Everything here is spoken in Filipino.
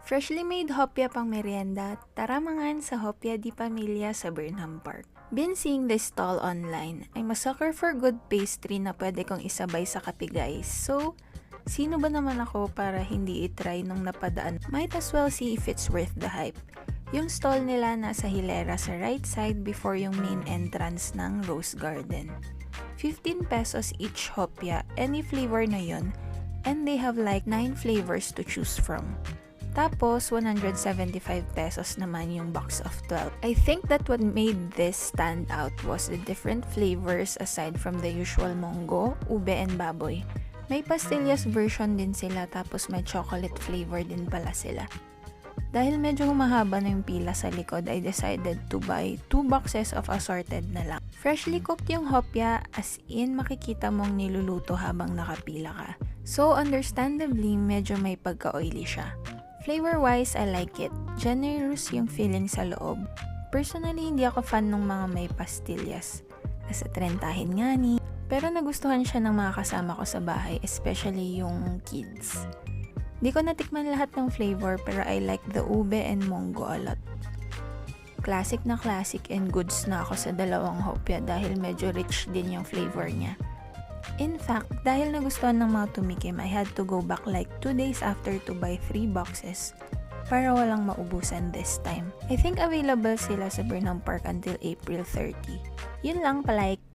Freshly made hopya pang merienda, tara mangan sa Hopya di Pamilya sa Burnham Park. Been seeing this stall online. I'm a sucker for good pastry na pwede kong isabay sa kape guys. So, sino ba naman ako para hindi itry nung napadaan? Might as well see if it's worth the hype. Yung stall nila nasa hilera sa right side before yung main entrance ng Rose Garden. 15 pesos each hopya, any flavor na yun, and they have like 9 flavors to choose from. Tapos, 175 pesos naman yung box of 12. I think that what made this stand out was the different flavors aside from the usual monggo, ube, and baboy. May pastillas version din sila tapos may chocolate flavor din pala sila. Dahil medyo mahaba na yung pila sa likod, I decided to buy 2 boxes of assorted na lang. Freshly cooked yung hopya, as in makikita mong niluluto habang nakapila ka. So, understandably, medyo may pagka-oily siya. Flavor-wise, I like it. Generous yung feeling sa loob. Personally, hindi ako fan ng mga may pastillas. As a trentahin nga ni. Pero nagustuhan siya ng mga kasama ko sa bahay, especially yung kids. Di ko natikman lahat ng flavor, pero I like the ube and monggo a lot. Classic na classic and goods na ako sa dalawang hopya dahil medyo rich din yung flavor niya. In fact, dahil nagustuhan ng mga tumikim, I had to go back like 2 days after to buy 3 boxes para walang maubusan this time. I think available sila sa Burnham Park until April 30. Yun lang, palike!